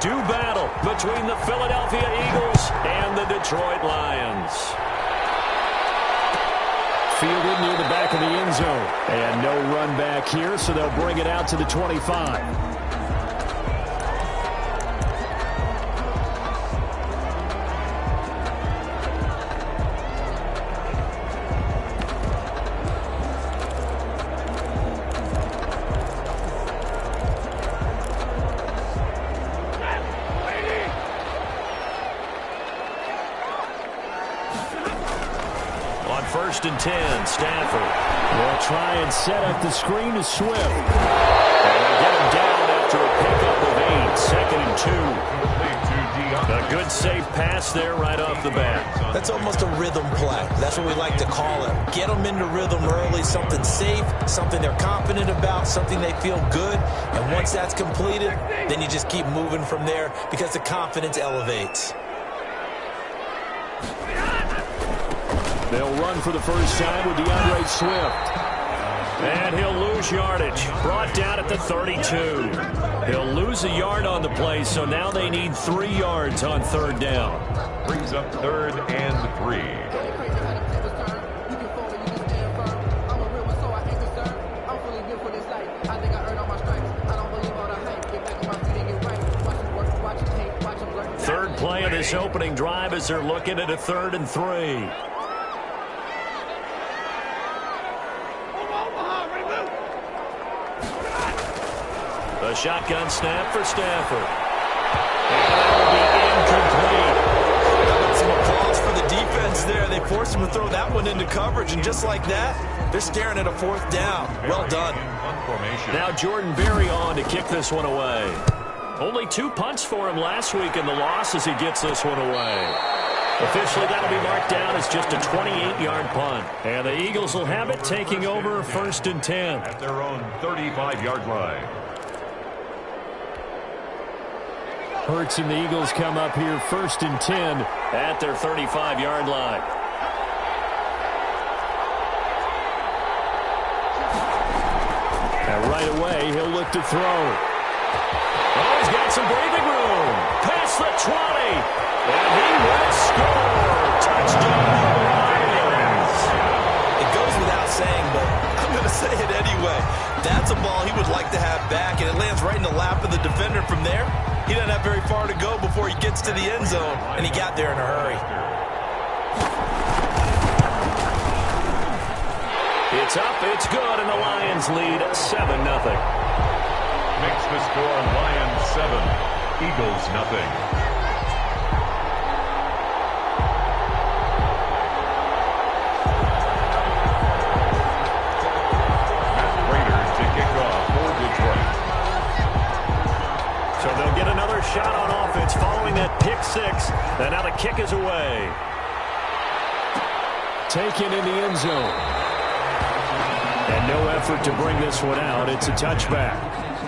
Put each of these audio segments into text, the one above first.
do battle between the Philadelphia Eagles and the Detroit Lions. Fielded near the back of the end zone. And no run back here, so they'll bring it out to the 25. First and 10, Stafford. They'll try and set up the screen to Swift. And they'll get him down after a pickup of 8, second and 2. A good safe pass there right off the bat. That's almost a rhythm play. That's what we like to call it. Get them into rhythm early, something safe, something they're confident about, something they feel good. And once that's completed, then you just keep moving from there because the confidence elevates. They'll run for the first time with DeAndre Swift. And he'll lose yardage. Brought down at the 32. He'll lose a yard on the play, so now they need 3 yards on third down. Brings up 3rd and 3. Third play of this opening drive as they're looking at a 3rd and 3. A shotgun snap for Stafford. And that will be incomplete. Some applause for the defense there. They forced him to throw that one into coverage, and just like that, they're staring at a 4th down. Well done. Now Jordan Berry on to kick this one away. Only 2 punts for him last week in the loss as he gets this one away. Officially, that'll be marked down as just a 28-yard punt. And the Eagles will have it, taking over 1st and 10. At their own 35-yard line. Hurts and the Eagles come up here 1st and 10 at their 35-yard line. And right away, he'll look to throw. Oh, he's got some breathing room. Past the 20. And he will score. Touchdown, Lions. It goes without saying, but I'm going to say it anyway. That's a ball he would like to have back, and it lands right in the lap of the defender from there. He doesn't have very far to go before he gets to the end zone, and he got there in a hurry. It's up, it's good, and the Lions lead 7-0. Makes the score Lions 7, Eagles nothing. Raiders to kick off for Detroit. So they'll get another shot on offense following that pick 6. And now the kick is away. Taken in the end zone. And no effort to bring this one out. It's a touchback.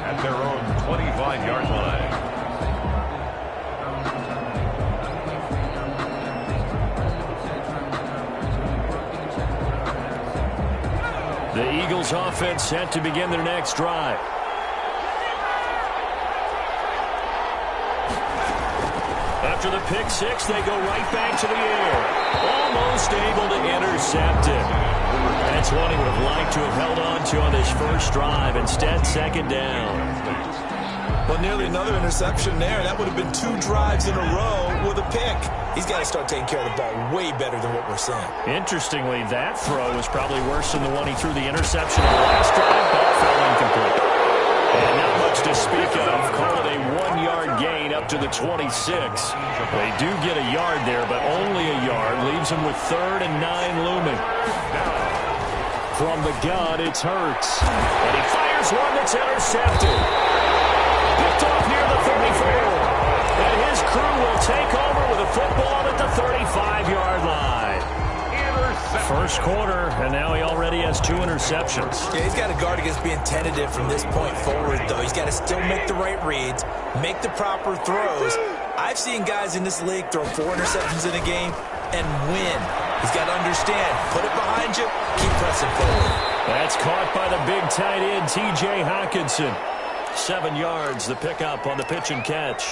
At their own 25-yard line. The Eagles offense set to begin their next drive. After the pick 6, they go right back to the air. Almost able to intercept it. That's one he would have liked to have held on to on his first drive. Instead, second down. Well, nearly another interception there. That would have been 2 drives in a row with a pick. He's got to start taking care of the ball way better than what we're seeing. Interestingly, that throw was probably worse than the one he threw the interception on the last drive. Ball fell incomplete. And not much to speak of. Call it a 1-yard gain up to the 26. They do get a yard there, but only a yard. Leaves them with 3rd and 9 looming. From the gun, it's Hurts. And he fires one that's intercepted. Picked off near the 34. And his crew will take over with a football at the 35-yard line. First quarter, and now he already has 2 interceptions. Yeah, he's got to guard against being tentative from this point forward, though. He's got to still make the right reads, make the proper throws. I've seen guys in this league throw 4 interceptions in a game and win. He's got to understand, put it behind you, keep pressing forward. That's caught by the big tight end, T.J. Hockenson. 7 yards, the pickup on the pitch and catch.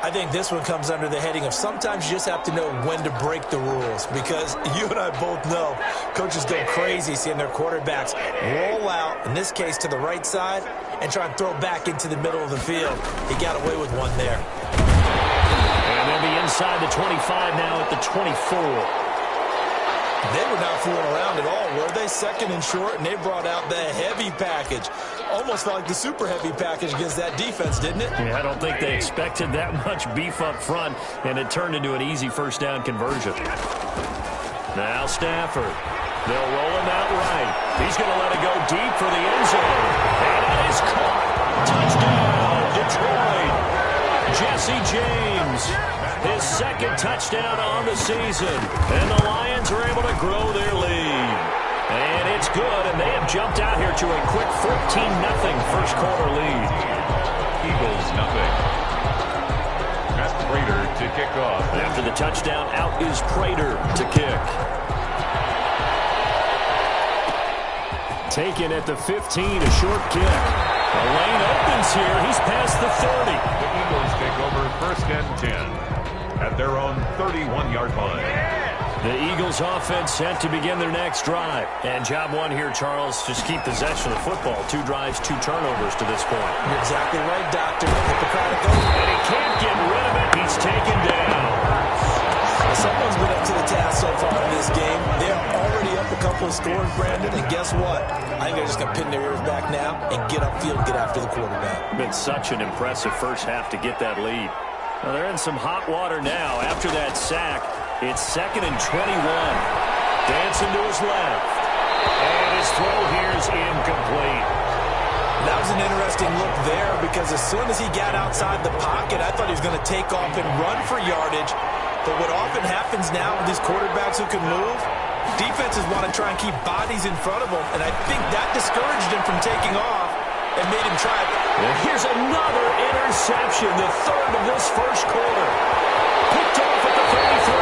I think this one comes under the heading of sometimes you just have to know when to break the rules, because you and I both know coaches go crazy seeing their quarterbacks roll out, in this case to the right side, and try and throw back into the middle of the field. He got away with one there. And they'll be inside the 25 now at the 24. They were not fooling around at all, were they? Second and short, and they brought out the heavy package. Almost felt like the super heavy package against that defense, didn't it? Yeah, I don't think they expected that much beef up front, and it turned into an easy first down conversion. Now Stafford. They'll roll him out right. He's going to let it go deep for the end zone. And it is caught. Touchdown, Detroit. Jesse James. His second touchdown on the season. And the Lions are able to grow their lead. And it's good, and they have jumped out here to a quick 14-0 first quarter lead. Eagles, nothing. That's Prater to kick off. After the touchdown, out is Prater to kick. Taken at the 15, a short kick. The lane opens here. He's past the 30. The Eagles take over first and 10 at their own 31-yard line. The Eagles offense set to begin their next drive. And job one here, Charles, just keep possession of the football. 2 drives, 2 turnovers to this point. You're exactly right, Doctor. Hippocratic. And he can't get rid of it. He's taken down. Someone's been up to the task so far in this game. They're already up a couple of scores, Brandon, and guess what? I think they're just going to pin their ears back now and get upfield and get after the quarterback. Been such an impressive first half to get that lead. Well, they're in some hot water now. After that sack, it's 2nd and 21. Dancing to his left. And his throw here is incomplete. That was an interesting look there, because as soon as he got outside the pocket, I thought he was going to take off and run for yardage. But what often happens now with these quarterbacks who can move, defenses want to try and keep bodies in front of them, and I think that discouraged him from taking off and made him try. And here's another interception, the third of this first quarter. Picked off at the 33.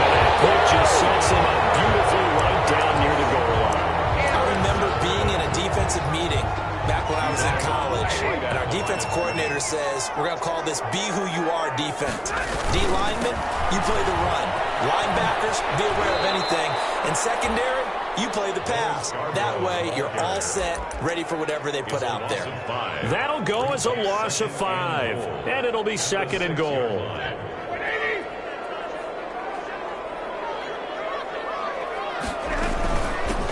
And that pick just sets him up beautifully right down near the goal line. I remember being in a defensive meeting back when I was in college, and our defense coordinator says, we're going to call this be who you are defense. D linemen, you play the run. Linebackers, be aware of anything. And secondary, you play the pass. That way, you're all set, ready for whatever they put out there. That'll go as a loss of 5, and it'll be 2nd and goal.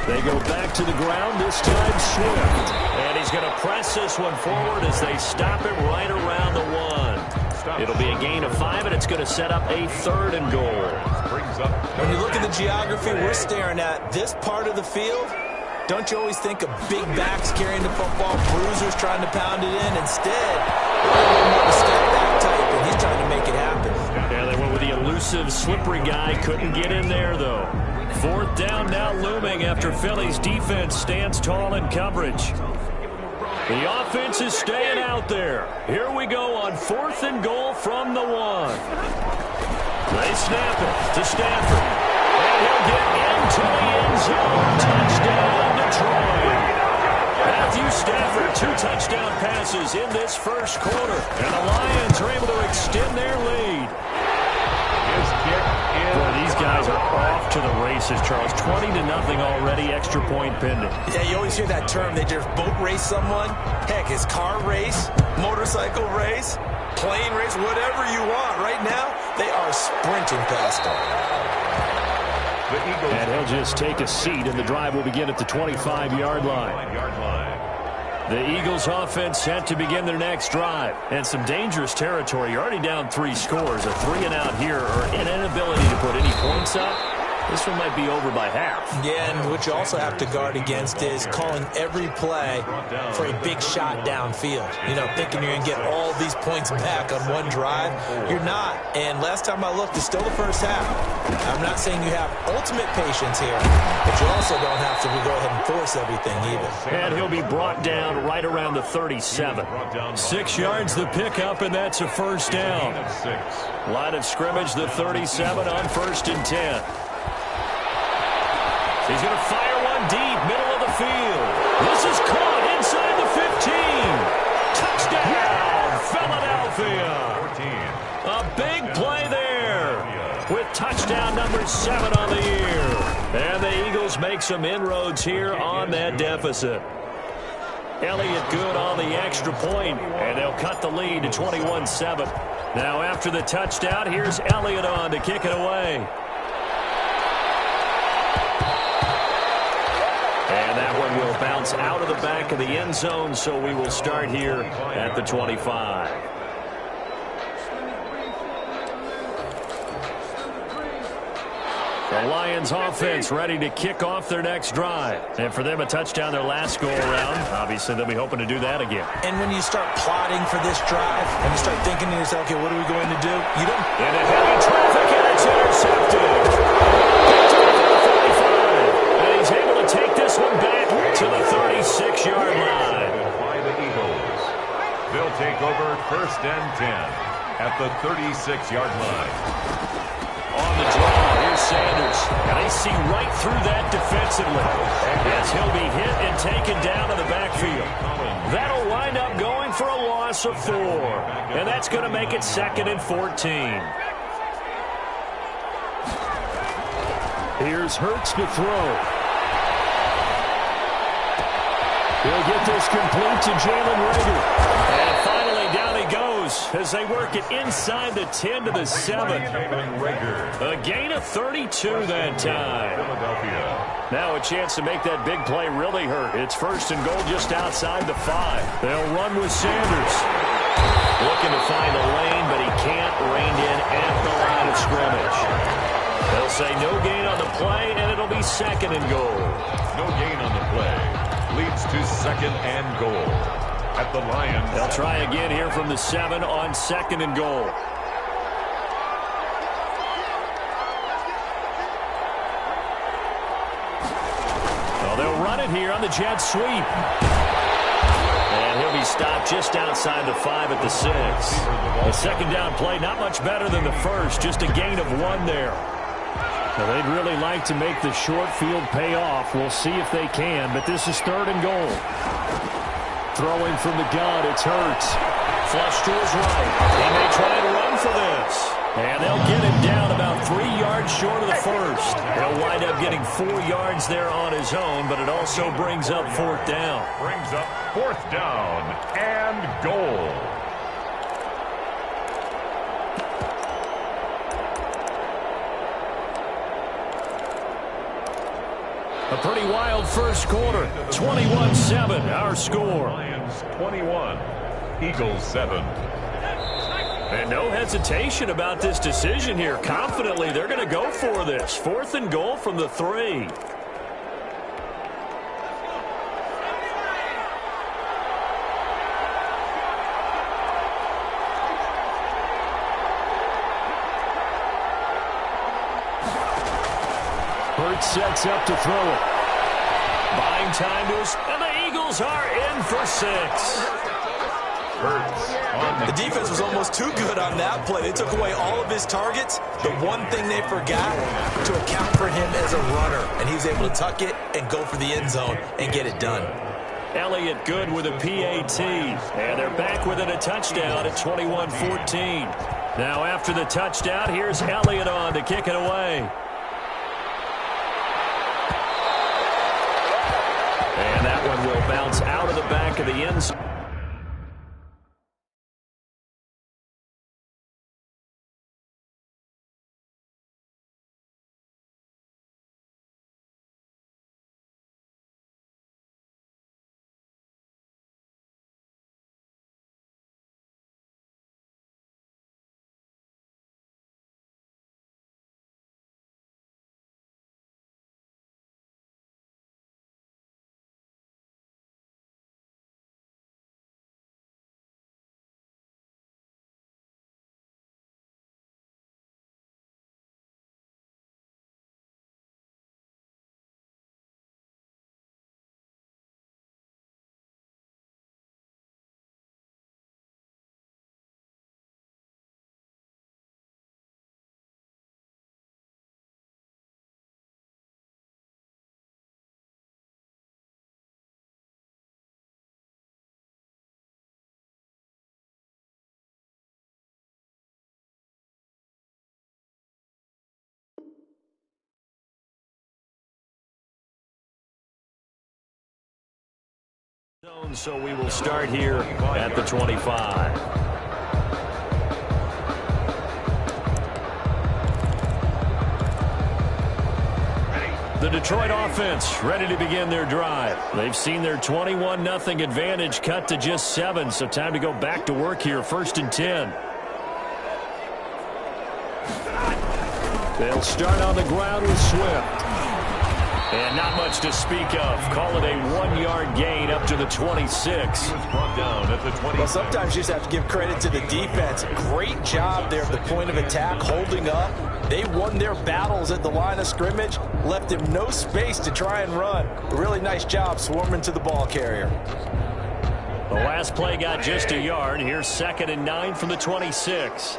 They go back to the ground, this time Swift. And he's going to press this one forward as they stop him right around the 1. It'll be a gain of 5, and it's going to set up a 3rd and goal. When you look at the geography we're staring at, this part of the field, don't you always think of big backs carrying the football, bruisers trying to pound it in? Instead, they're more of a step back type, and he's trying to make it happen. Yeah, they went with the elusive, slippery guy. Couldn't get in there, though. 4th down now looming after Philly's defense stands tall in coverage. The offense is staying out there. Here we go on 4th and goal from the 1. They snap it to Stafford. And he'll get into the end zone. Touchdown, Detroit. Matthew Stafford, 2 touchdown passes in this first quarter. And the Lions are able to extend their lead. His kick is Boy, these guys are off to the races, Charles. 20-0 already, extra point pending. Yeah, you always hear that term. They just boat race someone. Heck, his car race, motorcycle race, plane race, whatever you want. Right now, they are sprinting past them. the Eagles. And he'll just take a seat, and the drive will begin at the 25-yard line. The Eagles offense set to begin their next drive. And some dangerous territory. You're already down 3 scores. A 3-and-out here, or an inability to put any points up. This one might be over by half. Yeah, and what you also have to guard against is calling every play for a big shot downfield. You know, thinking you're going to get all these points back on one drive. You're not. And last time I looked, it's still the first half. I'm not saying you have ultimate patience here, but you also don't have to go ahead and force everything either. And he'll be brought down right around the 37. 6 yards the pickup, and that's a first down. Line of scrimmage, the 37 on 1st and 10. He's going to fire one deep, middle of the field. This is caught inside the 15. Touchdown, Philadelphia. big play there with touchdown number 7 on the year. And the Eagles make some inroads here on that deficit. Elliott good on the extra point, and they'll cut the lead to 21-7. Now after the touchdown, here's Elliott on to kick it away. And that one will bounce out of the back of the end zone, so we will start here at the 25. The Lions offense ready to kick off their next drive. And for them, a touchdown their last go-around. Obviously, they'll be hoping to do that again. And when you start plotting for this drive, and you start thinking to yourself, okay, what are we going to do? You don't. Into heavy traffic, and it's intercepted. And he's able to take this one back to the 36-yard line. By the Eagles. They'll take over 1st and 10 at the 36-yard line. On the draw, here's Sanders. And they see right through that defensively. As he'll be hit and taken down to the backfield. That'll wind up going for a loss of 4. And that's going to make it 2nd and 14. Here's Hurts to throw. He'll get this complete to Jalen Reagor. And finally down he goes as they work it inside the 10 to the 7. A gain of 32 that time. Now a chance to make that big play really hurt. It's 1st and goal just outside the 5. They'll run with Sanders. Looking to find a lane, but he can't rein in at the line of scrimmage. They'll say no gain on the play, and it'll be 2nd and goal. No gain on the play. Leads to 2nd and goal. At the Lions. They'll try again here from the 7 on 2nd and goal. Well, they'll run it here on the jet sweep. And he'll be stopped just outside the 5 at the 6. The 2nd down play, not much better than the first, just a gain of 1 there. Now, they'd really like to make the short field pay off. We'll see if they can, but this is 3rd and goal. Throwing from the gun, it's Hurts. Flush to his right. He may try and run for this. And they'll get him down about 3 yards short of the first. He'll wind up getting 4 yards there on his own, but it also brings up 4th down. Brings up 4th down and goal. A pretty wild first quarter. 21-7, our score. Lions 21, Eagles 7. And no hesitation about this decision here. Confidently, they're going to go for this. 4th and goal from the 3. Hurts sets up to throw it. Buying time to us, and the Eagles are in for 6. The defense was almost too good on that play. They took away all of his targets. The one thing they forgot, to account for him as a runner. And he was able to tuck it and go for the end zone and get it done. Elliott good with a PAT. And they're back within a touchdown at 21-14. Now after the touchdown, here's Elliott on to kick it away. And that one will bounce out of the back of the end zone. So we will start here at the 25. The Detroit offense ready to begin their drive. They've seen their 21-0 advantage cut to just 7, so time to go back to work here, 1st and 10. They'll start on the ground with Swift. And not much to speak of. Call it a 1-yard gain up to the 26. Brought down at the 20. Well, sometimes you just have to give credit to the defense. Great job there at the point of attack, holding up. They won their battles at the line of scrimmage, left him no space to try and run. A really nice job swarming to the ball carrier. The last play got just a yard. Here's 2nd and 9 from the 26.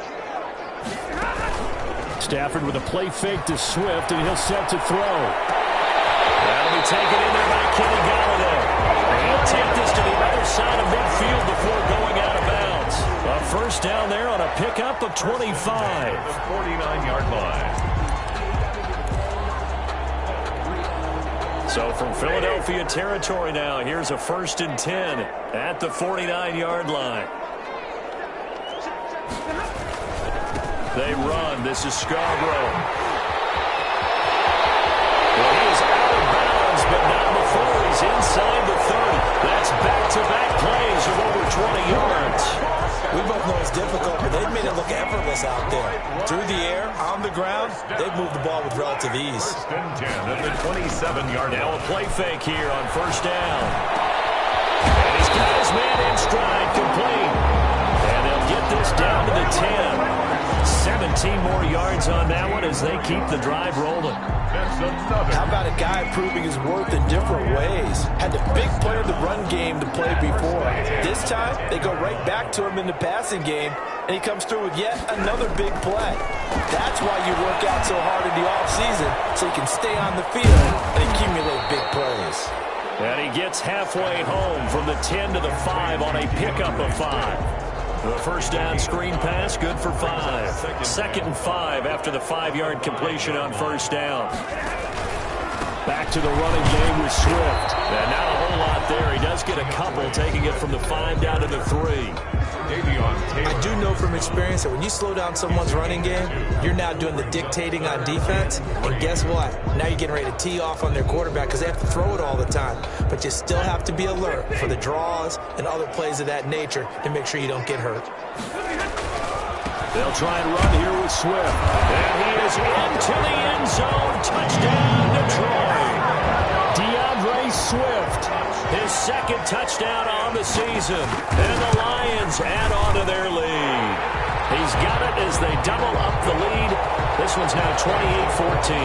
Stafford with a play fake to Swift, and he'll set to throw. That'll be taken in there by Kenny Golladay. He'll take this to the other side of midfield before going out of bounds. A first down there on a pickup of 25. The 49-yard line. So from Philadelphia territory now, here's a 1st and 10 at the 49-yard line. They run. This is Scarborough. Well, he is out of bounds, but not before he's inside the 30. That's back-to-back plays of over 20 yards. We both know it's difficult, but they've made it look effortless out there. Through the air, on the ground, they've moved the ball with relative ease. 1st and 10 at the 27-yard line. Now a play fake here on 1st down. And he's got his man in stride, complete. And they'll get this down to the 10. 17 more yards on that one as they keep the drive rolling. How about a guy proving his worth in different ways? Had the big play of the run game to play before. This time, they go right back to him in the passing game, and he comes through with yet another big play. That's why you work out so hard in the offseason, so you can stay on the field and accumulate big plays. And he gets halfway home from the 10 to the 5 on a pickup of 5. The first down screen pass, good for 5. 2nd and 5 after the 5-yard completion on 1st down. Back to the running game with Swift. And not a whole lot there. He does get a couple, taking it from the 5 down to the 3. I do know from experience that when you slow down someone's running game, you're now doing the dictating on defense. And guess what? Now you're getting ready to tee off on their quarterback because they have to throw it all the time. But you still have to be alert for the draws and other plays of that nature to make sure you don't get hurt. They'll try and run here with Swift. And he is into the end zone. Touchdown, Detroit. DeAndre Swift. His 2nd touchdown on the season. And the Lions add on to their lead. He's got it as they double up the lead. This one's now 28-14.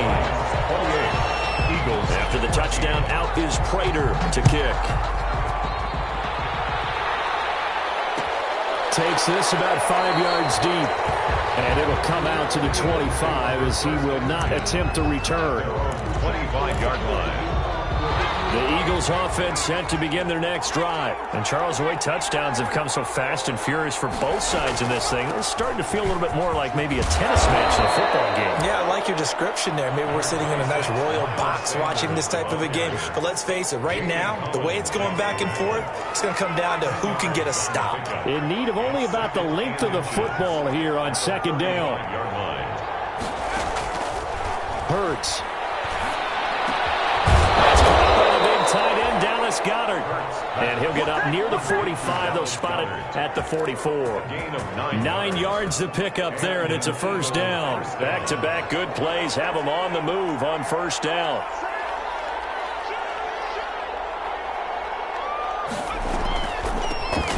Eagles. After the touchdown, out is Prater to kick. Takes this about 5 yards deep. And it'll come out to the 25 as he will not attempt to return. 25-yard line. The Eagles offense set to begin their next drive. And Charles, the way touchdowns have come so fast and furious for both sides in this thing, it's starting to feel a little bit more like maybe a tennis match in a football game. Yeah, I like your description there. Maybe we're sitting in a nice royal box watching this type of a game. But let's face it, right now, the way it's going back and forth, it's going to come down to who can get a stop. In need of only about the length of the football here on 2nd down. Hurts. Tight end Dallas Goedert. And he'll get up near the 45. They'll spot it at the 44. 9 yards to pick up there, and it's a 1st down. Back-to-back good plays have them on the move on 1st down.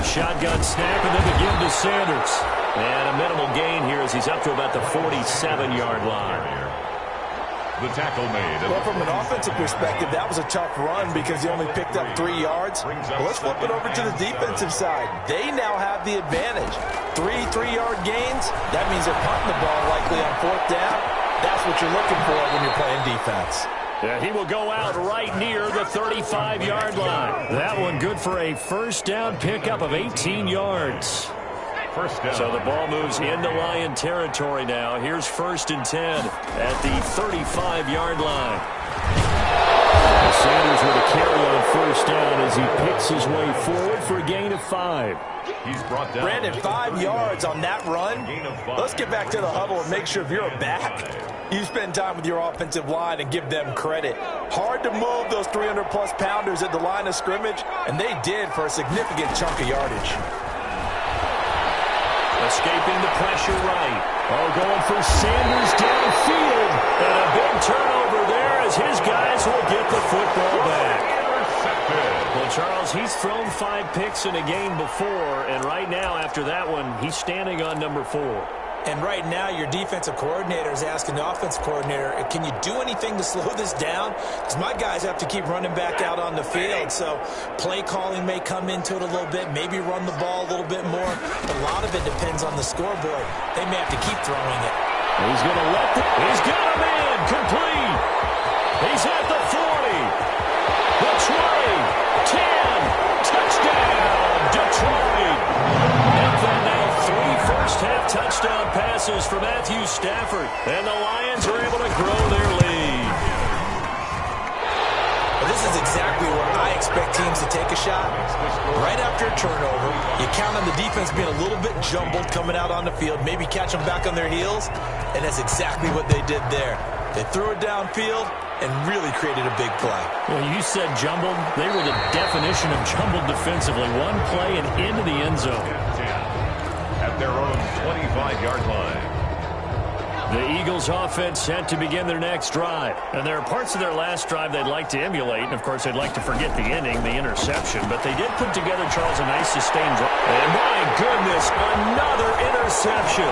Shotgun snap, and then the give to Sanders. And a minimal gain here as he's up to about the 47-yard line. The tackle made. Well, from an offensive perspective, that was a tough run because he only picked up 3 yards. Well, let's flip it over to the defensive side. They now have the advantage. 3 3-yard gains. That means they're punting the ball likely on 4th down. That's what you're looking for when you're playing defense. Yeah, he will go out right near the 35-yard line. That one good for a 1st down pickup of 18 yards. So the ball moves into Lion territory now. Here's 1st and 10 at the 35-yard line. Sanders with a carry on first down as he picks his way forward for a gain of 5. He's brought down. Brandon, 5 yards on that run. Let's get back to the huddle and make sure if you're a back, you spend time with your offensive line and give them credit. Hard to move those 300-plus pounders at the line of scrimmage, and they did for a significant chunk of yardage. Escaping the pressure right. Oh, going for Sanders downfield. And a big turnover there as his guys will get the football back. Well, Charles, he's thrown 5 picks in a game before, and right now, after that one, he's standing on number 4. And right now, your defensive coordinator is asking the offensive coordinator, can you do anything to slow this down? Because my guys have to keep running back out on the field. So play calling may come into it a little bit, maybe run the ball a little bit more. But a lot of it depends on the scoreboard. They may have to keep throwing it. He's going to let he's got him in. Complete. He's at the 40. The 20. 10. Touchdown. Detroit. And then now 3 first-half touchdown passes for Matthew Stafford. And the Lions are able to grow their lead. Well, this is exactly where I expect teams to take a shot. Right after a turnover, you count on the defense being a little bit jumbled coming out on the field, maybe catch them back on their heels, and that's exactly what they did there. They threw it downfield and really created a big play. Well, you said jumbled. They were the definition of jumbled defensively. One play and into the end zone. At their own 25-yard line. The Eagles offense set to begin their next drive. And there are parts of their last drive they'd like to emulate. And, of course, they'd like to forget the ending, the interception. But they did put together, Charles, a nice sustained drive. And, my goodness, another interception.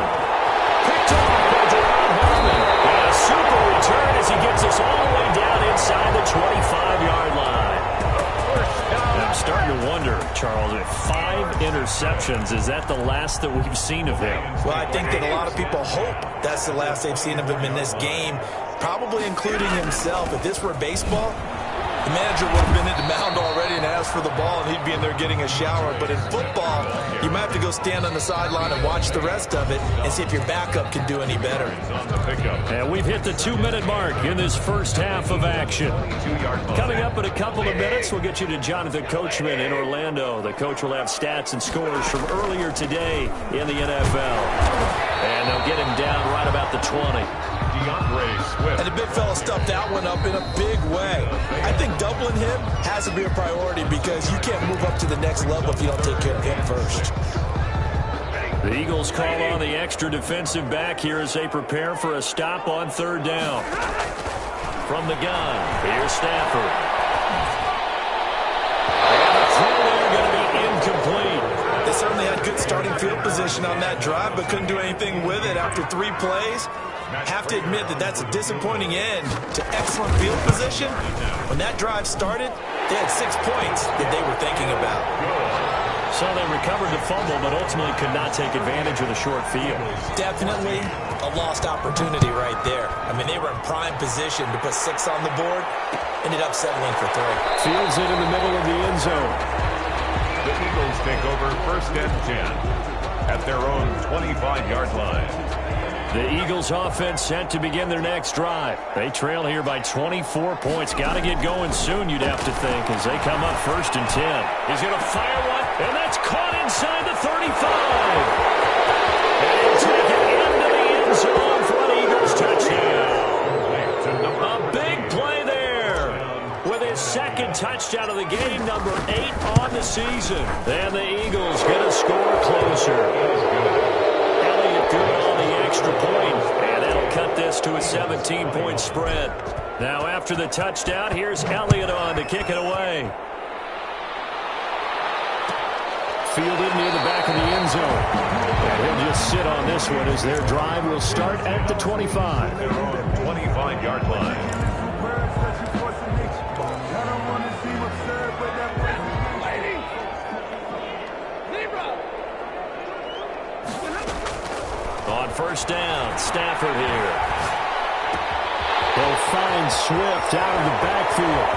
Picked off by Jerome Hartman. And a super return as he gets us all the way down inside the 25-yard line. And I'm starting to wonder, Charles, if 5 interceptions, is that the last that we've seen of him? Well, I think that a lot of people hope that's the last they've seen of him in this game, probably including himself. If this were baseball, the manager would have been at the mound already and asked for the ball, and he'd be in there getting a shower. But in football, you might have to go stand on the sideline and watch the rest of it and see if your backup can do any better. And we've hit the 2-minute mark in this first half of action. Coming up in a couple of minutes, we'll get you to Jonathan Coachman in Orlando. The coach will have stats and scores from earlier today in the NFL. And they'll get him down right about the 20. And the big fella stuffed that one up in a big way. I think doubling him has to be a priority because you can't move up to the next level if you don't take care of him first. The Eagles call on the extra defensive back here as they prepare for a stop on 3rd down. From the gun, here's Stafford. And the throw there going to be incomplete. They certainly had good starting field position on that drive, but couldn't do anything with it after 3 plays. Have to admit that that's a disappointing end to excellent field position. When that drive started, they had 6 points that they were thinking about. So they recovered the fumble, but ultimately could not take advantage of the short field. Definitely a lost opportunity right there. I mean, they were in prime position to put 6 on the board, ended up settling for 3. Fields it in the middle of the end zone. The Eagles take over 1st and 10 at their own 25-yard line. The Eagles offense set to begin their next drive. They trail here by 24 points. Got to get going soon, you'd have to think, as they come up 1st and 10. He's going to fire one, and that's caught inside the 35. And he'll take it into the end zone for an Eagles touchdown. A big play there with his 2nd touchdown of the game, number 8 on the season. And the Eagles get a score closer. Elliott good on the extra point, and that'll cut this to a 17-point spread. Now after the touchdown, here's Elliott on to kick it away. Fielded near the back of the end zone. And he'll just sit on this one as their drive will start at the 25. Their own 25-yard line. On 1st down, Stafford here. He'll find Swift out of the backfield.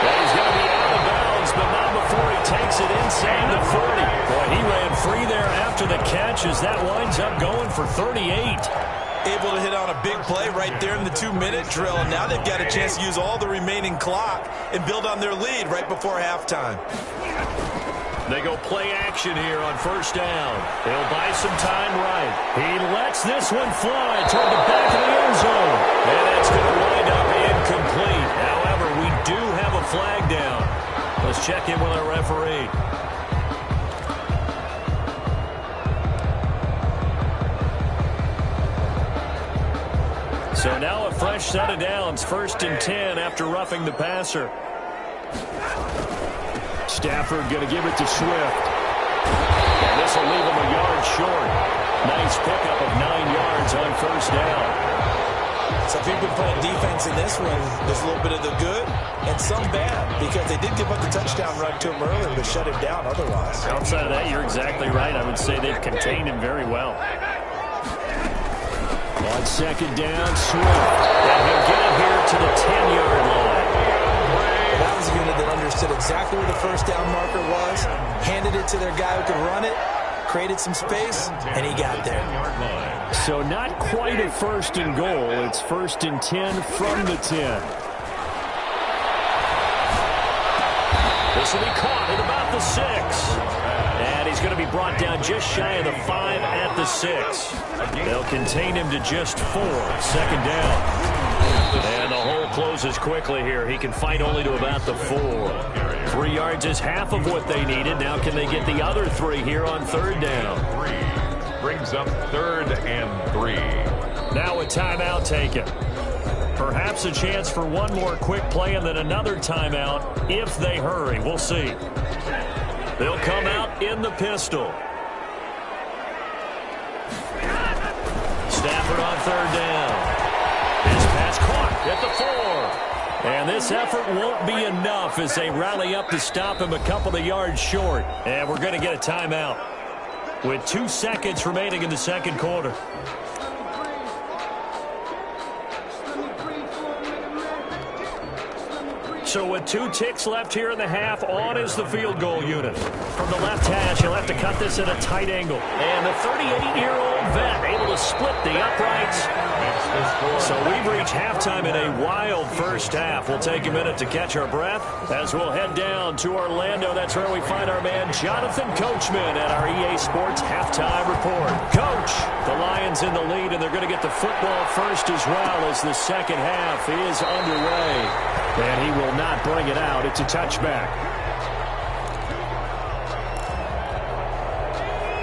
And he's going to be out of bounds, but not before he takes it inside the 40. Boy, he ran free there after the catch as that winds up going for 38. able to hit on a big play right there in the 2-minute drill. And now they've got a chance to use all the remaining clock and build on their lead right before halftime. They go play action here on first down. They'll buy some time right. He lets this one fly toward the back of the end zone. And it's going to wind up incomplete. However, we do have a flag down. Let's check in with our referee. So now a fresh set of downs, 1st and 10 after roughing the passer. Stafford going to give it to Swift. And this will leave him a yard short. Nice pickup of 9 yards on first down. So if you've been playing defense in this one, there's a little bit of the good and some bad, because they did give up the touchdown run to him earlier, but shut him down otherwise. Outside of that, you're exactly right. I would say they've contained him very well. On second down, Swift. And he'll get it here to the 10-yard line. That was a unit that understood exactly where the first down marker was, handed it to their guy who could run it, created some space, and he got there. So not quite a 1st and goal. It's 1st and 10 from the 10. This will be caught at about the 6. And he's going to be brought down just shy of the 5 at the 6. They'll contain him to just 4. Second down. And the hole closes quickly here. He can fight only to about the 4. 3 yards is half of what they needed. Now can they get the other 3 here on third down? 3 brings up 3rd and 3. Now a timeout taken. Perhaps a chance for one more quick play and then another timeout if they hurry. We'll see. They'll come out in the pistol. Stafford on third down. His pass caught at the 4. And this effort won't be enough as they rally up to stop him a couple of yards short. And we're going to get a timeout with 2 seconds remaining in the second quarter. So with 2 ticks left here in the half, on is the field goal unit. From the left hash, he'll have to cut this at a tight angle. And the 38-year-old vet able to split the uprights. So we've reached halftime in a wild first half. We'll take a minute to catch our breath as we'll head down to Orlando. That's where we find our man Jonathan Coachman at our EA Sports Halftime Report. Coach, the Lions in the lead, and they're going to get the football first as well as the second half is underway. And he will not bring it out. It's a touchback.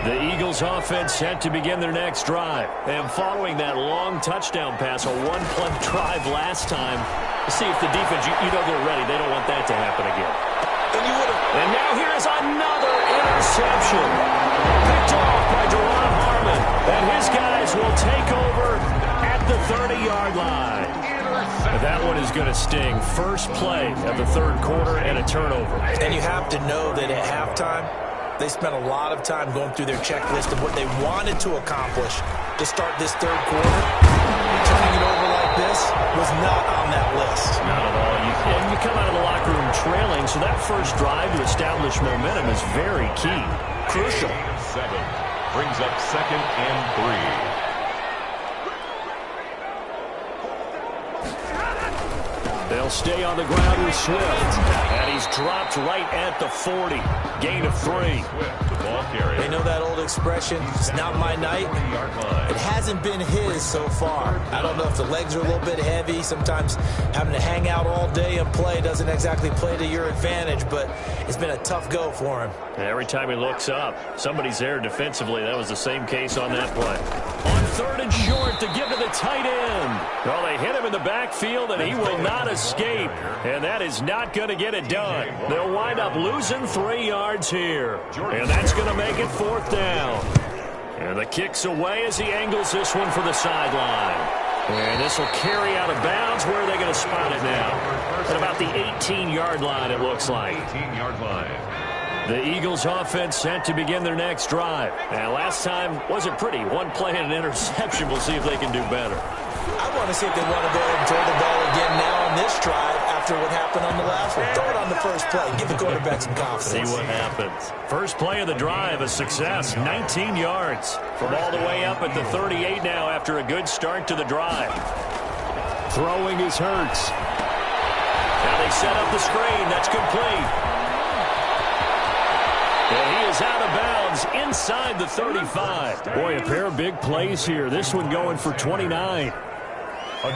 The Eagles offense set to begin their next drive. And following that long touchdown pass, a one-play drive last time, see if the defense, you know they're ready. They don't want that to happen again. And now here is another interception. Picked off by Deron Harmon. And his guys will take over at the 30-yard line. That one is going to sting. First play of the third quarter and a turnover. And you have to know that at halftime, they spent a lot of time going through their checklist of what they wanted to accomplish to start this third quarter. Turning it over like this was not on that list. Not at all. You come out of the locker room trailing, so that first drive to establish momentum is very key. Crucial. 7 brings up 2nd and 3. They'll stay on the ground with Swift. And he's dropped right at the 40. Gain of 3. Swift, the ball carrier. They know that old expression, it's not my night. It hasn't been his so far. I don't know if the legs are a little bit heavy. Sometimes having to hang out all day and play doesn't exactly play to your advantage, but it's been a tough go for him. Every time he looks up, somebody's there defensively. That was the same case on that play. On third and short to give to the tight end. Well, they hit him in the backfield, and he will not escape. And that is not going to get it done. They'll wind up losing 3 yards here. And that's going to make it 4th down. And the kick's away as he angles this one for the sideline. And this will carry out of bounds. Where are they going to spot it now? At about the 18-yard line, it looks like. 18-yard line. The Eagles offense set to begin their next drive. And last time wasn't pretty. One play and an interception. We'll see if they can do better. I want to see if they want to go ahead and throw the ball again now on this drive after what happened on the last one. Throw it on the first play. Give the quarterback some confidence. See what happens. First play of the drive, a success. 19 yards from all the way up at the 38 now after a good start to the drive. Throwing is Hurts. Now they set up the screen. That's complete. And he is out of bounds inside the 35. Boy, a pair of big plays here. This one going for 29. A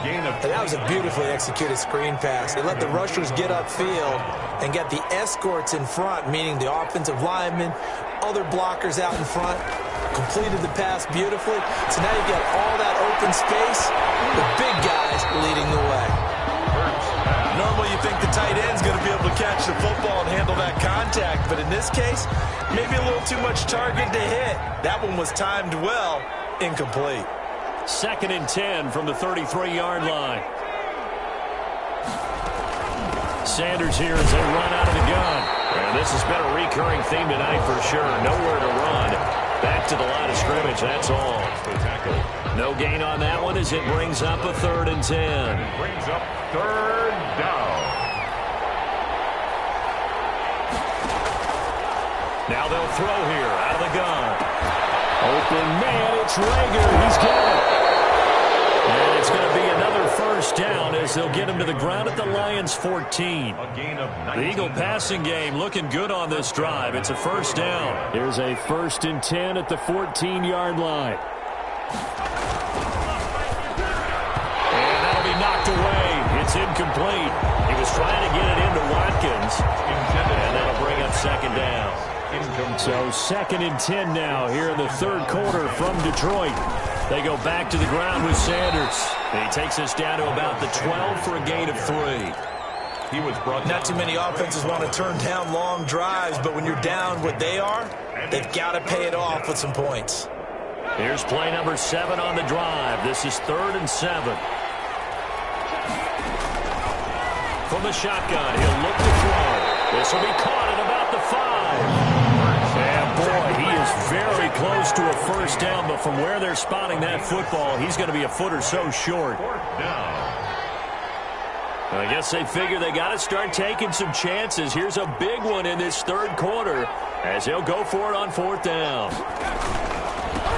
gain of 20. That was a beautifully executed screen pass. They let the rushers get upfield and get the escorts in front, meaning the offensive linemen, other blockers out in front. Completed the pass beautifully. So now you've got all that open space. The big guys leading the way. Normally you think the tight end's going to be able to catch the football and handle that contact, but in this case, maybe a little too much target to hit. That one was timed well, incomplete. 2nd and 10 from the 33-yard line. Sanders here as they run out of the gun. And this has been a recurring theme tonight for sure. Nowhere to run. Back to the line of scrimmage, that's all. No gain on that one as it brings up a 3rd and 10. Brings up 3rd down. Now they'll throw here out of the gun. Open man, it's Rager. He's got it. And it's going to be another 1st down as they'll get him to the ground at the Lions' 14. A gain of 19. The Eagle passing game looking good on this drive. It's a 1st down. Here's a 1st and 10 at the 14-yard line. And that'll be knocked away. It's incomplete. He was trying to get it into Watkins. And that'll bring up 2nd down. So 2nd and 10 now here in the 3rd quarter from Detroit. They go back to the ground with Sanders. And he takes us down to about the 12 for a gain of 3. He was brought Not too many offenses want to turn down long drives, but when you're down what they are, they've got to pay it off with some points. Here's play number 7 on the drive. This is 3rd and 7. From the shotgun, he'll look to throw. This will be caught at about the 5. And boy, he is very close to a 1st down, but from where they're spotting that football, he's going to be a foot or so short. 4th down. I guess they figure they got to start taking some chances. Here's a big one in this 3rd quarter as they'll go for it on 4th down.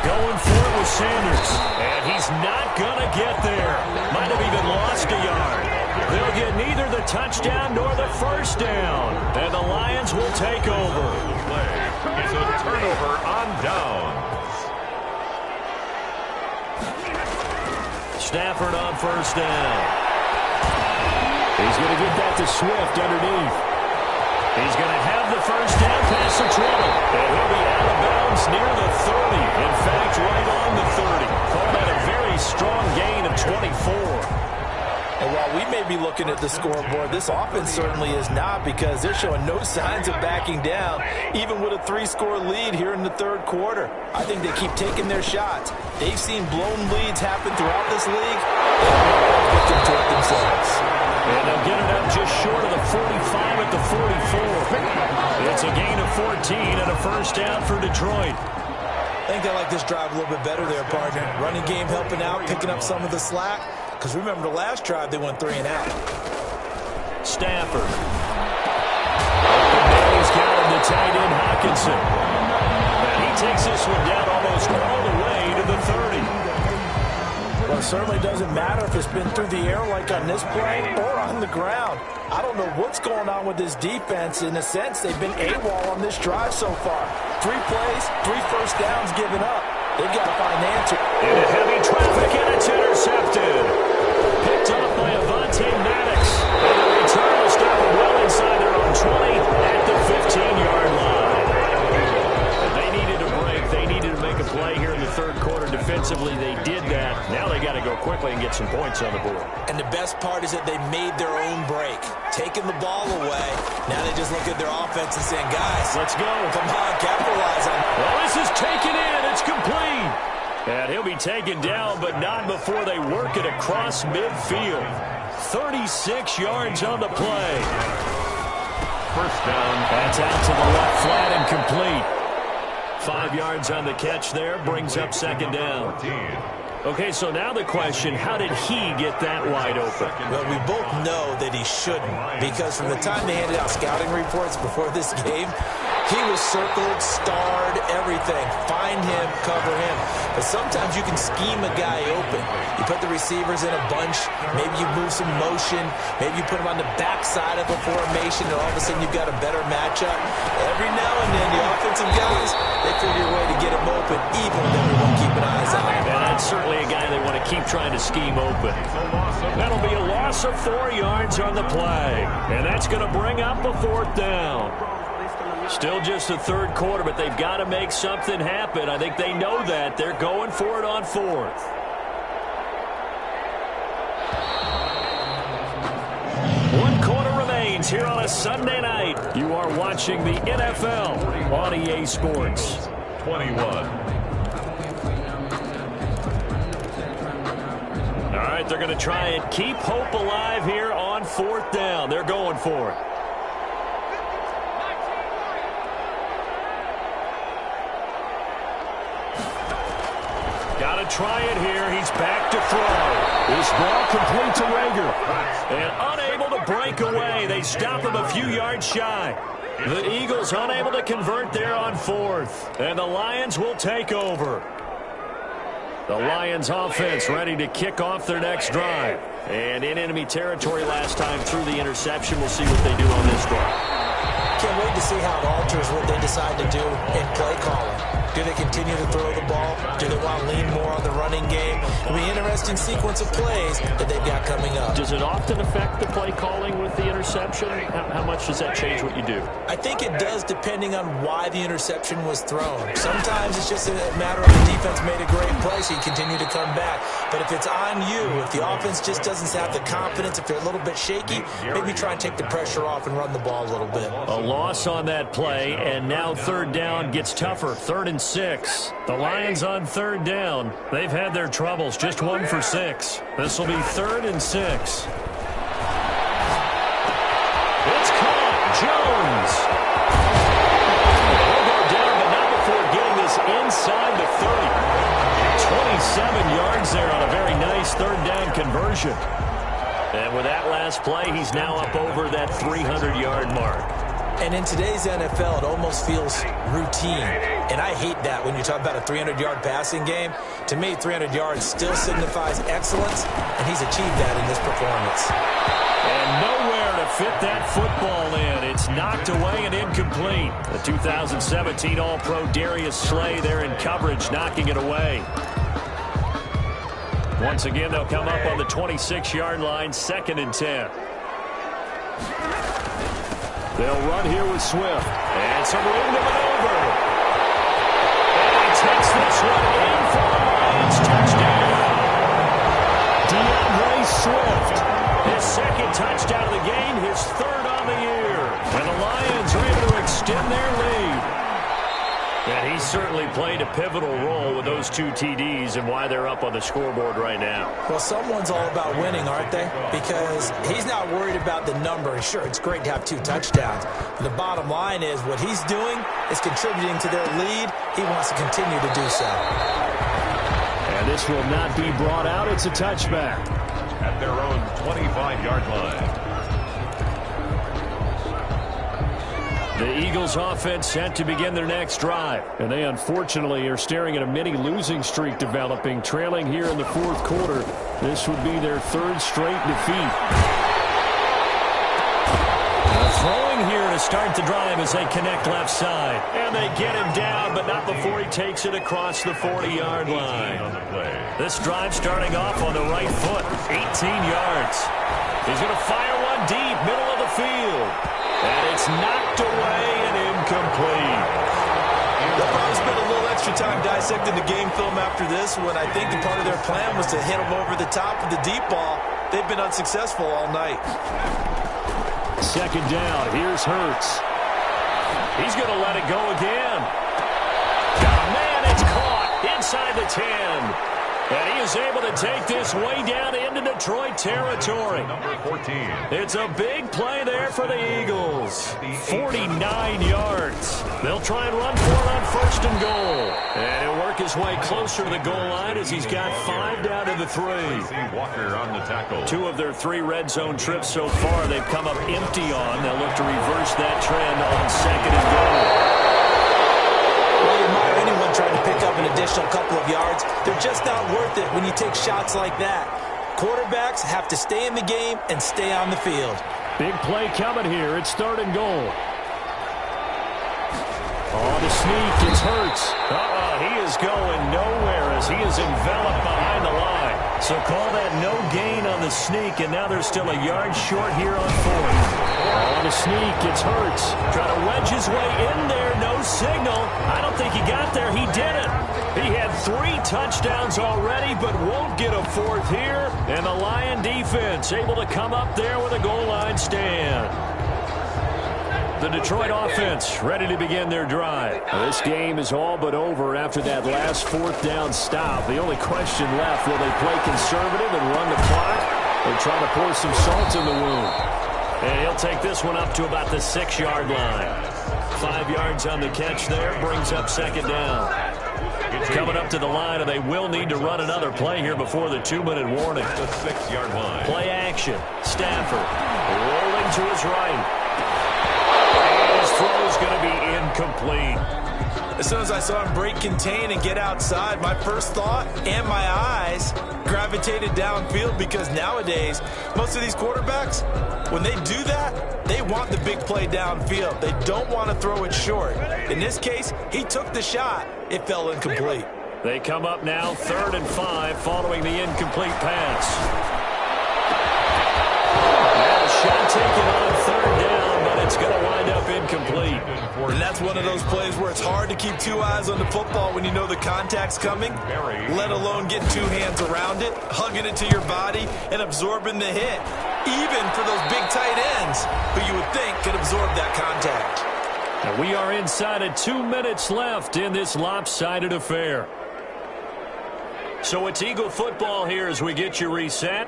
Going for it with Sanders, and he's not going to get there. Might have even lost a yard. They'll get neither the touchdown nor the 1st down, and the Lions will take over. Play is a turnover on downs. Stafford on 1st down. He's going to get that to Swift underneath. He's going to have the 1st down past the 20. And he'll be out of bounds near the 30. In fact, right on the 30. Call that a very strong gain of 24. And while we may be looking at the scoreboard, this offense certainly is not, because they're showing no signs of backing down, even with a 3-score lead here in the 3rd quarter. I think they keep taking their shots. They've seen blown leads happen throughout this league. They'll get them to it themselves. And they'll get it up just short of the 45 at the 44. It's a gain of 14 and a 1st down for Detroit. I think they like this drive a little bit better there, partner. Running game helping out, picking up some of the slack. Because remember, the last drive, they went 3 and out. Stafford. And he's got him to tight end Hawkinson. And he takes this one down almost all the way to the 30. Well, it certainly doesn't matter if it's been through the air like on this play or on the ground. I don't know what's going on with this defense. In a sense, they've been AWOL on this drive so far. 3 plays, 3 1st downs given up. They've got to find an answer. Into heavy traffic, and it's intercepted. Picked up by Avonte Maddox. And the return will stop them well inside their own 20 at the 15-yard line. And they needed a break. They needed to make a play here in the 3rd quarter. Defensively, they did that. Now they got to go quickly and get some points on the board. And the best part is that they made their own break, taking the ball away. Now they just look at their offense and saying, guys, Let's go. Come on, capitalize on it. Well, this is taken in. It's complete. And he'll be taken down, but not before they work it across midfield. 36 yards on the play. first down. That's out to the left flat and complete. 5 yards on the catch there, brings up second down. 14. Okay, so now the question, how did he get that wide open? Well, we both know that he shouldn't, because from the time they handed out scouting reports before this game, he was circled, starred, everything. Find him, cover him. But sometimes you can scheme a guy open. You put the receivers in a bunch. Maybe you move some motion. Maybe you put him on the backside of a formation, and all of a sudden you've got a better matchup. Every now and then, the offensive guys, they figure a way to get him open, even with everyone keeping eyes on him. And that's certainly a guy they want to keep trying to scheme open. That'll be a loss of 4 yards on the play. And that's going to bring up a fourth down. Still just the third quarter, but they've got to make something happen. I think they know that. They're going for it on fourth. One quarter remains here on a Sunday night. You are watching the NFL on EA Sports. 21. All right, they're going to try and keep hope alive here on fourth down. They're going for it. Got to try it here. He's back to throw. This ball complete to Rager. And unable to break away. They stop him a few yards shy. The Eagles unable to convert there on fourth. And the Lions will take over. The Lions offense ready to kick off their next drive. And in enemy territory last time through the interception. We'll see what they do on this drive. Can't wait to see how it alters what they decide to do in play calling. Do they continue to throw the ball? Do they want to lean more on the running game? It'll be an interesting sequence of plays that they've got coming up. Does it often affect the play calling with the interception? How much does that change what you do? I think it does, depending on why the interception was thrown. Sometimes it's just a matter of the defense made a great play, so you continue to come back. But if it's on you, if the offense just doesn't have the confidence, if they're a little bit shaky, maybe try and take the pressure off and run the ball a little bit. A loss on that play, and now third down gets tougher. 3rd and 6. The Lions on third down. They've had their troubles. Just 1 for 6. This will be 3rd and 6. It's caught. Jones. He'll go down, but not before getting this inside the 30. 27 yards there on a very nice third down conversion. And with that last play, he's now up over that 300-yard mark. And in today's NFL, it almost feels routine. And I hate that when you talk about a 300-yard passing game. To me, 300 yards still signifies excellence, and he's achieved that in this performance. And nowhere to fit that football in. It's knocked away and incomplete. The 2017 All-Pro Darius Slay there in coverage, knocking it away. Once again, they'll come up on the 26-yard line, 2nd and 10. They'll run here with Swift. And some room to maneuver. And he takes this one in for the Lions. Touchdown. DeAndre Swift. His 2nd touchdown of the game, his 3rd on the year. And the Lions are able to extend their lead. And he certainly played a pivotal role with those 2 TDs and why they're up on the scoreboard right now. Well, someone's all about winning, aren't they? Because he's not worried about the number. Sure, it's great to have 2 touchdowns. But the bottom line is what he's doing is contributing to their lead. He wants to continue to do so. And this will not be brought out. It's a touchback. At their own 25-yard line. The Eagles offense set to begin their next drive. And they unfortunately are staring at a mini losing streak developing, trailing here in the 4th quarter. This would be their 3rd straight defeat. Throwing here to start the drive as they connect left side. And they get him down, but not before he takes it across the 40-yard line. This drive starting off on the right foot, 18 yards. He's going to fire one deep, middle of the field. And it's knocked away and incomplete. They'll probably spend a little extra time dissecting the game film after this when I think the part of their plan was to hit them over the top with the deep ball. They've been unsuccessful all night. 2nd down. Here's Hurts. He's going to let it go again. Oh, man, it's caught inside the 10. And he is able to take this way down into Detroit territory. Number 14. It's a big play there for the Eagles. 49 yards. They'll try and run for it on 1st and goal. And he'll work his way closer to the goal line as he's got 5 down to the 3. Walker on the tackle. 2 of their 3 red zone trips so far they've come up empty on. They'll look to reverse that trend on 2nd and goal. I admire anyone trying to pick up an additional couple of yards. They're just not worth it when you take shots like that. Quarterbacks have to stay in the game and stay on the field. Big play coming here. It's 3rd and goal. Oh, the sneak. It's Hurts. He is going nowhere as he is enveloped behind the line. So call that no gain on the sneak, and now they're still a yard short here on 4th. Oh, the sneak. It's Hurts. Trying to wedge his way in there. No signal. I don't think he got there. He didn't. He had 3 touchdowns already, but won't get a 4th here. And the Lion defense able to come up there with a goal line stand. The Detroit offense ready to begin their drive. This game is all but over after that last 4th down stop. The only question left, will they play conservative and run the clock or try to pour some salt in the wound? And he'll take this one up to about the 6-yard line. 5 yards on the catch there, brings up 2nd down. Coming up to the line, and they will need to run another play here before the 2-minute warning. The 6-yard line. Play action. Stafford rolling to his right. His throw is going to be incomplete. As soon as I saw him break contain and get outside, my first thought and my eyes gravitated downfield, because nowadays, most of these quarterbacks, when they do that, they want the big play downfield. They don't want to throw it short. In this case, he took the shot. It fell incomplete. They come up now 3rd and 5 following the incomplete pass. Now a shot taken on 3rd down, but it's going to wind up incomplete. And that's one of those plays where it's hard to keep 2 eyes on the football when you know the contact's coming, let alone getting 2 hands around it, hugging it to your body, and absorbing the hit, even for those big tight ends who you would think could absorb that contact. And we are inside of 2 minutes left in this lopsided affair. So it's Eagle football here as we get you reset.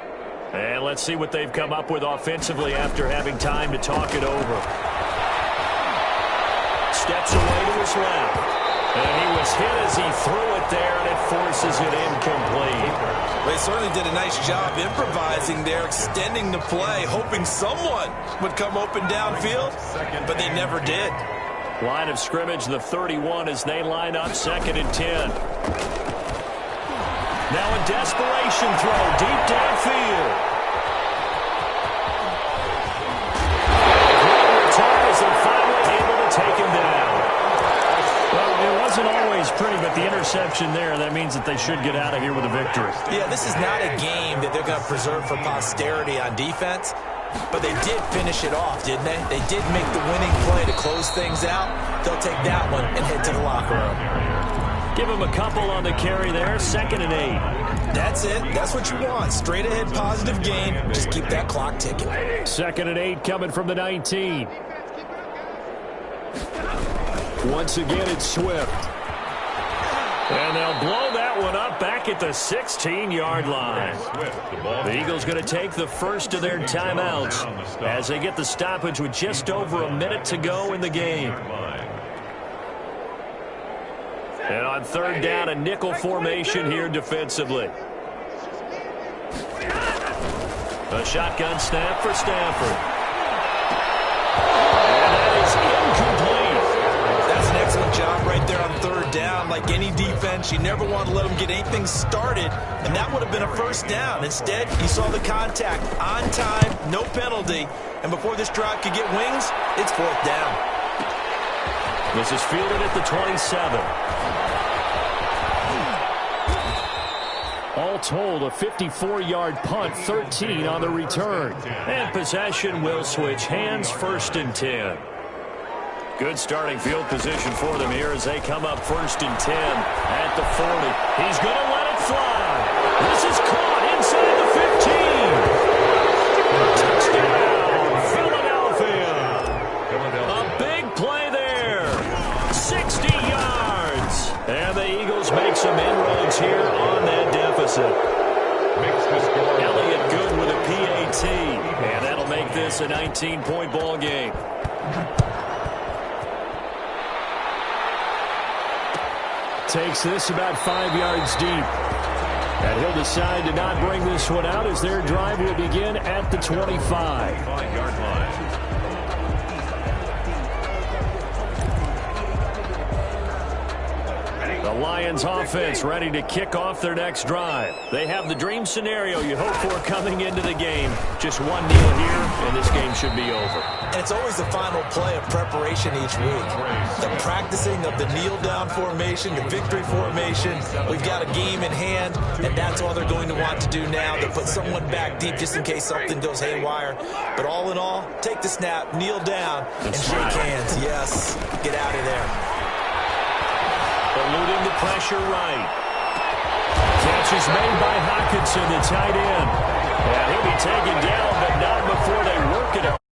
And let's see what they've come up with offensively after having time to talk it over. Steps away to his left. And he was hit as he threw it there, and it forces it incomplete. They certainly did a nice job improvising there, extending the play, hoping someone would come open downfield, but they never did. Line of scrimmage, the 31, as they line up 2nd and 10. Now a desperation throw deep downfield. As they're finally able to take him down. Well, it wasn't always pretty, but the interception there, that means that they should get out of here with a victory. Yeah, this is not a game that they're going to preserve for posterity on defense, but they did finish it off, didn't they? They did make the winning play to close things out. They'll take that one and head to the locker room. Give him a couple on the carry there, 2nd and 8. That's it. That's what you want. Straight ahead positive gain. Just keep that clock ticking. 2nd and 8 coming from the 19. Once again, it's Swift. And they'll blow that one up back at the 16-yard line. The Eagles going to take the first of their timeouts as they get the stoppage with just over a minute to go in the game. And on 3rd down, a nickel formation here defensively. A shotgun snap for Stafford. And that is incomplete. That's an excellent job right there on 3rd down. Like any defense, you never want to let them get anything started, and that would have been a 1st down. Instead, you saw the contact on time, no penalty, and before this drive could get wings, it's 4th down. This is fielded at the 27. All told, a 54-yard punt, 13 on the return. And possession will switch hands, 1st and 10. Good starting field position for them here as they come up 1st and 10 at the 40. He's going to let it fly. This is caught inside the 15. Touchdown, Philadelphia. A big play there. 60 yards. And the Eagles make some inroads here on that deficit. set. Makes the score. Elliott good with a PAT. And that'll make this a 19-point ball game. Takes this about 5 yards deep. And he'll decide to not bring this one out as their drive will begin at the 25. 5-yard line. The Lions offense ready to kick off their next drive. They have the dream scenario you hope for coming into the game. Just one kneel here, and this game should be over. And it's always the final play of preparation each week. The practicing of the kneel-down formation, the victory formation. We've got a game in hand, and that's all they're going to want to do now. They'll put someone back deep just in case something goes haywire. But all in all, take the snap, kneel down, and shake hands. Yes, get out of there. Eluding the pressure right. Catch is made by Hockenson, the tight end. And he'll be taken down, but not before they work it up.